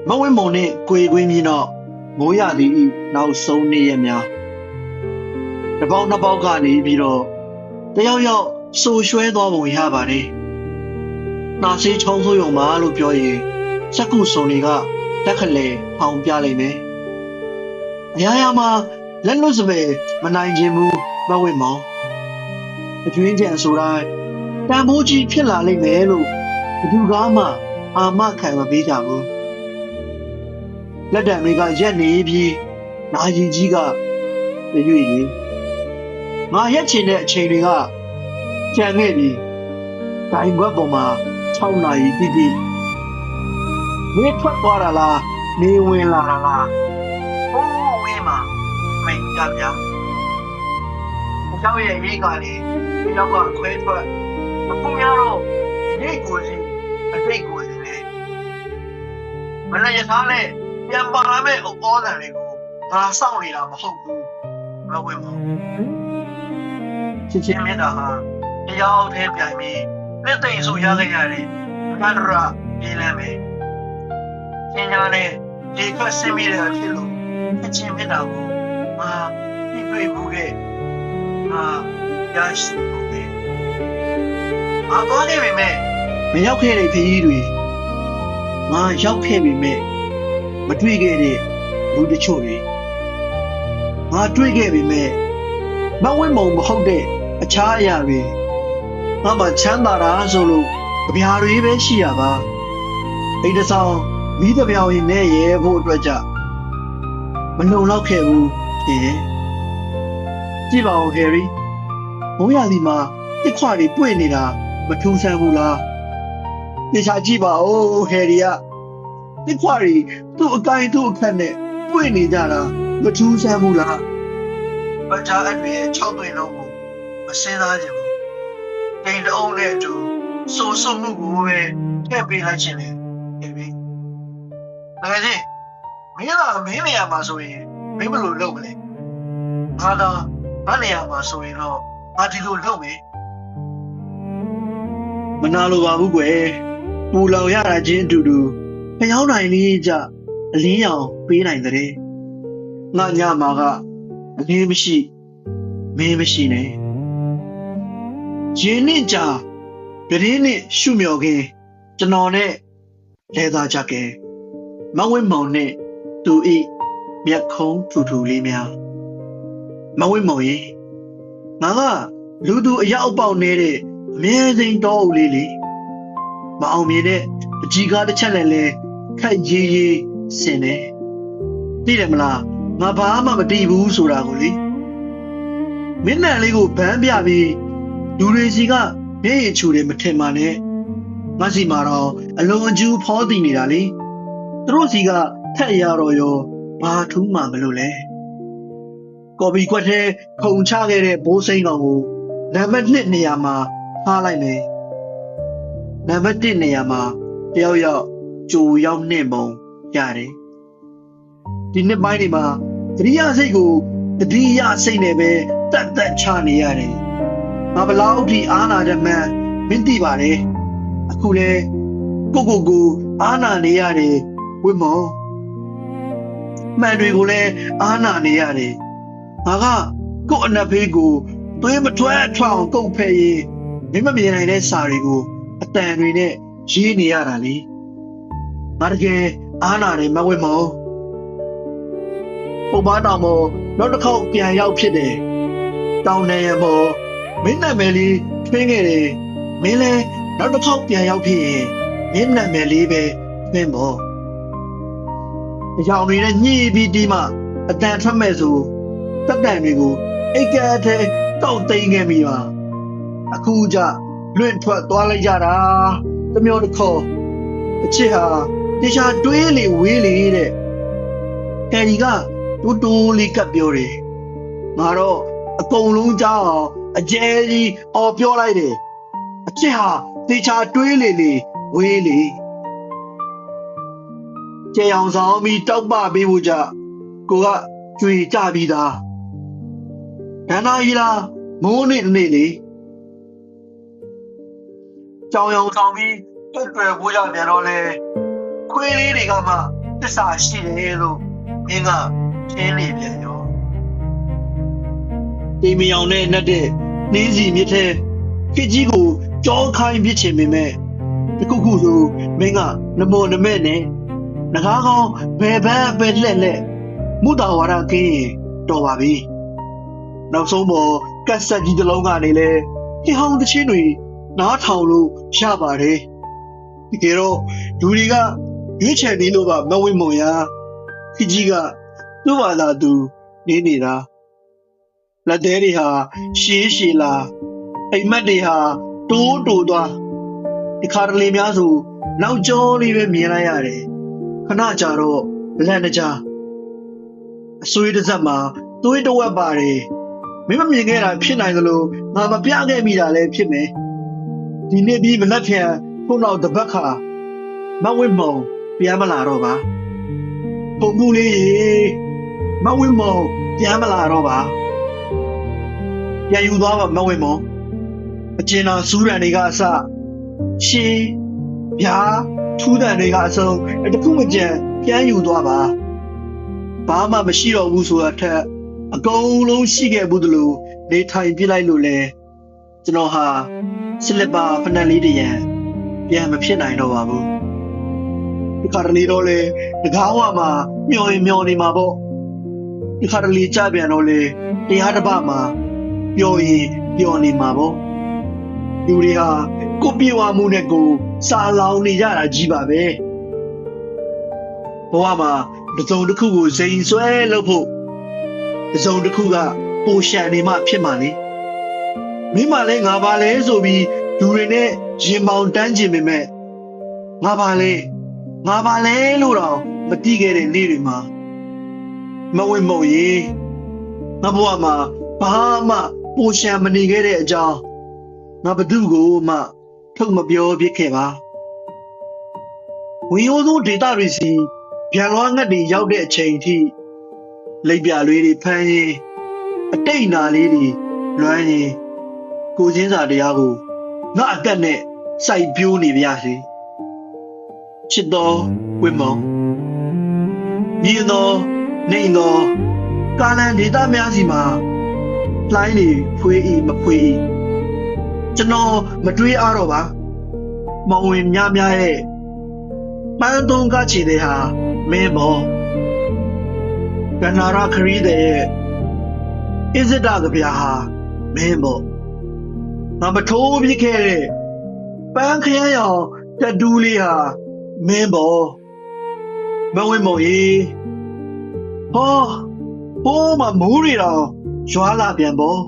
မဝင်းမုံနဲ့ကိုယ်ကွင်းမြင်းတော့မိုးရသည်ဤနောက်ဆုံးနေ့ရက်များတစ်ပေါက်နှစ်ပေါက်ကနေပြီးတော့တယောက်ယောက်ဆိုရွှဲသွားပုံရပါတယ်နှာစေးချောင်းဆိုးရုံပါလို့ပြောရင်စက္ကူစုံတွေကတက်ခလဲထောင်ပြလိုက်မယ်အရာရာမှာလက်လွတ်စပယ်မနိုင်ခြင်းမူမဝင်းမောင်အကျွင်းကြံဆိုတိုင်းတန်ဖိုးကြီးဖြစ်လာလိမ့်မယ်လို့ဘယ်သူကမှအာမခံမပေးကြဘူးလက်တံတွေကရက်နေပြီးနာယီကြီးကရွေ့ရင်ငါရက်ချင်တဲ့အချိန်တွေကကြံခဲ့ပြီဒိုင်ဘွက်ပေါ်မှာ6နာရီတိတိနေထွက်သွားတာလားနေဝင်လာတာလားဟိုးဝင်းမှာမိတ်ကြဗျာအကြောင်းရဲ့ရေးကလေဒီတော့ကခွဲထွက်အခုများတော့ဒီကိုစီအတိတ်ကိုစီလေမနေ့ရထားလေပြန်ပါလာမဲ့ဩဇာတွေကိုငါစောင့်နေတာမဟုတ်ဘူးမဝင်ဘူးချစ်ချင်းမြတ်တာဟာတရားအထက်ပြန်ပြီးလက်သိမ့်ဆိုရခဲ့ရတယ်အခါရပြေးလမ်းမယ်ကျင်းညာနဲ့ဒီကဆင်းပြီးတဲ့အဖြစ်လို့ချစ်ချင်းမြတ်တာကိုငါပြည့်တွေ့မှုခဲ့ငါရရှိဖို့ပဲအကောင်းနေပြီမဲ့မရောက်ခဲ့တဲ့ခရီးတွေငါရောက်ခဲ့ပြီမဲ့မတွေ့ခဲ့တဲ့လူတချို့တွေငါတွေ့ခဲ့ပြီမဲ့မဝင်းမုံမဟုတ်တဲ့အခြားအရာတွေငါမှချမ်းသာတာဆိုလို့ကြပြားတွေပဲရှိရပါအိတ်တဆောင်မိတပြောင်ရင်နဲ့ရဲဖို့အတွက်ကြမလုံလောက်ခဲ့ဘူးဖြစ်ရဲ့ကြည့်ပါဦးဟယ်ရီမိုးရသည်မှာတစ်ခွတွေပွင့်နေတာမထူးဆန်းဘူးလားတေချာကြည့်ပါဦးဟယ်ရီကတစ်ခွတွေသူ့အကိုင်းသူ့အခက်နဲ့ပွင့်နေကြတာမထူးဆန်းဘူးလားပချာအတွေ6တွင်လုံးကိုမစင်းသားကြဘူးတိန်တုံးနဲ့အတူစိုးစုံမှုကိုပဲထည့်ပေးလိုက်ခြင်းလေဟဲ့ပြီဒါကြည့်မင်းကမင်းနေရာမှာဆိုရင်မင်းဘယ်လိုလုပ်မလဲငါတော့ငါနေရာမှာဆိုရင်တော့ငါဒီလိုလုပ်မယ်မနာလိုပါဘူးကွယ်ပူလောင်ရတာချင်းအတူတူဖျောင်းနိုင်လေးကြအလင်းရောင်ပေးနိုင်တဲ့ငါညမှာကအလင်းမရှိမင်းမရှိနဲ့ရင်နဲ့ကြာပြင်းနဲ့ရှုမြော်ခင်ကျွန်တော်နဲ့လဲသားကြခဲ့မဝင်းမောင်နဲ့သူဤမျက်ခုံးထူထူလေးများမဝင်းမောင်ရေငါကလူသူအရောက်ပေါက်နေတဲ့အမြဲစိမ်တော်အုပ်လေးလေမအောင်မြင်တဲ့အကြီးကားတစ်ချက်နဲ့လဲခက်ရေးရေးဆင်တယ်သိတယ်မလားငါဘာမှမသိဘူးဆိုတာကိုလေမင်းနံလေးကိုဗန်းပြပြီးလူတွေစီကမျက်ရည်ချူတယ်မထင်ပါနဲ့ငါစီမှာတော့အလွန်အကျူးဖောတည်နေတာလေသူတို့စီကထက်ရတော့ရောဘာထူးမှမလို့လဲကော်ပီကွက်ထဲခုံချခဲ့တဲ့ဘိုးစိမ်းကောင်ကိုနံပါတ်1နေရာမှာထားလိုက်မယ်နံပါတ်1နေရာမှာတယောက်ယောက်ကြိုရောက်နှင့်ပုံရတယ်ဒီနှစ်ပိုင်းတွေမှာတတိယစိတ်ကိုတတိယစိတ်နဲ့ပဲတက်ချနေရတယ်ငါဘလောက်ထိအားနာတဲ့မှန်းမင်းသိပါတယ်အခုလဲကိုအားနာနေရတယ်ဝင်းမောင်မှန်တွေကိုလည်းအားနာနေရတယ်ငါကကို့အနက်ဖေးကိုသွေးမထွက်အောင်ကုတ်ဖဲ့ရင်မင်းမမြင်နိုင်တဲ့စာတွေကိုအတန်တွေနဲ့ရေးနေရတာလေငါတကယ်အားနာတယ်မဝင်းမောင်ပုံမတောင်မောနောက်တစ်ခေါက်ပြန်ရောက်ဖြစ်တယ်တောင်းနေရမောမင်းနာမည်လေးထွင်းခဲ့တယ်မင်းလည်းနောက်တစ်ခေါက်ပြန်ရောက်ဖြစ်ရင်မင်းနာမည်လေးပဲထွင်းမောအကြောင်တွေနဲ့ညှိပြီးဒီမှအတန်ထွက်မဲ့ဆိုတက်တန်တွေကိုအိတ်ကဲထဲတောက်သိမ်းခဲ့မိပါအခုကြလွင့်ထွက်သွားလိုက်ကြတာတမျိုးတစ်ခေါ်အချစ်ဟာတခြားတွေးလေဝေးလေတဲ့အဲဒီကတူလေးကပ်ပြောတယ်ငါတော့အကုန်လုံးကြားအောင်အကျဲကြီးအော်ပြောလိုက်တယ်အချစ်ဟာတခြားတွေးလေဝေးလေကျေအောင်ဆောင်ပြီးတောက်ပပေးဖို့ကြကိုကကြွေကြပြီးသားဒဏ္ဍာရီလားမိုးနေ့လေကြောင်ရောင်ဆောင်ပြီးတွယ်ဖို့ကြပြန်တော့လေခွေးလေးတွေကမှတ တစ္ဆာရှိတယ်လို့မင်းကရှင်းနေပြန်ရောတိမ်မြောင်နဲ့နှက်တဲ့နှင်းစီမြစ်ထဲခစ်ကြီးကိုကြောခိုင်းပြစ်ချင်ပေမဲ့တခုခုဆိုမင်းကနမောနမဲ့နဲ့ငကားကောင်းဘယ်ဘက်ပဲလက်လက်မုဒ္ဒဝါဒကင်းရင်တော်ပါပြီနောက်ဆုံးပေါ်ကတ်ဆက်ကြီးတစ်လုံးကနေလဲဟင်းဟောင်းတစ်ချင်းတွေနားထောင်လို့ရပါတယ်ဒီကေတော့လူတွေကရွေးချယ်နေလို့ပါမဝင်းမုံရခကြီးကသူ့ဘာသာသူနေနေတာလက်သေးတွေဟာရှေးရှည်လာအိမ်မက်တွေဟာတိုးတိုးသွားဒီခါတလေများဆိုနောက်ကျောလေးပဲမြင်လိုက်ရတယ်ခဏကြာတော့လက်နှကြားအဆွေးတစ်စက်မှာသွေးတဝက်ပါတယ်မင်းမမြင်ခဲ့တာဖြစ်နိုင်သလိုငါမပြခဲ့မိတာလည်းဖြစ်မယ်ဒီနေ့ပြီးမနက်ဖြန်ခုနောက်တပတ်ခါမဝင်းမုံပြန်မလာတော့ပါပုံမှုလေးရေမဝင်းမုံပြန်မလာတော့ပါပြန်ယူသွားပါမဝင်းမုံအကျဉ်းတော်စူးရန်တွေကအစရှင်းဗျာထူးတန်တွေကအဆုံးတခုမကြံပြန်ယူသွားပါဘာမှမရှိတော့ဘူးဆိုတာထက်အကုန်လုံးရှိခဲ့ဘူးတလို့နေထိုင်ပြလိုက်လို့လဲကျွန်တော်ဟာစလစ်ပါဖနက်လေးတရံပြန်မဖြစ်နိုင်တော့ပါဘူးဒီခါတလေတော့လေတကားဝမှာမျောရင်မျောနေမှာပေါ့ဒီခါတလေကြပြန်တော့လေတရားတစ်ပတ်မှာပျော်ရင်ပျော်နေမှာပေါ့လူတွေဟာကိုပြေဝမှုနဲ့ကိုစာလောင်နေကြတာကြီးပါပဲဘဝမှာတစ်စုံတစ်ခုကိုစိန်ဆွဲလုပ်ဖို့တစ်စုံတစ်ခုကပိုရှန်နေမှဖြစ်မှာလေမိမလည်းငါပါလဲဆိုပြီးလူတွေနဲ့ရင်ပေါင်တန်းကျင်ပေမဲ့ငါပါလဲလို့တော့မတိခဲ့တဲ့နေ့တွေမှာမဝင်းမုံရေငါဘဝမှာဘာမှပိုရှန်မနေခဲ့တဲ့အကြောင်းငါဘသူကိုမှထုတ်မပြောပြခဲ့ပါဝင်ရိုးသောဒေတာတွေစီပြန်လွှားငတ်တွေရောက်တဲ့အချိန်ထိလိပ်ပြလေးတွေဖမ်းရင်အတိတ်နာလေးတွေလွမ်းရင်ကိုချင်းစာတရားကိုငါအသက်နဲ့စိုက်ပြိုးနေပါစေချစ်တော်ဝင်းမောင်မြင်တော်နေတော်ကာလန်ဒေတာများစီမှာလှိုင်းနေဖွေးဤမဖွေးဤကျွန်တော်မတွေးအားတော့ပါမဝင်များရဲ့ပန်းသုံးကားချီတဲ့ဟာမင်းမောကနာရခရီးတဲ့ဣဇဒကဗျာဟာမင်းမောငါမထိုးပြခဲ့တဲ့ပန်းခရမ်းရောင်တတူးလေးဟာမင်းမောမဝင်းမောဟောမမိုးရီတော့ရွာလာပြန်ပေါ့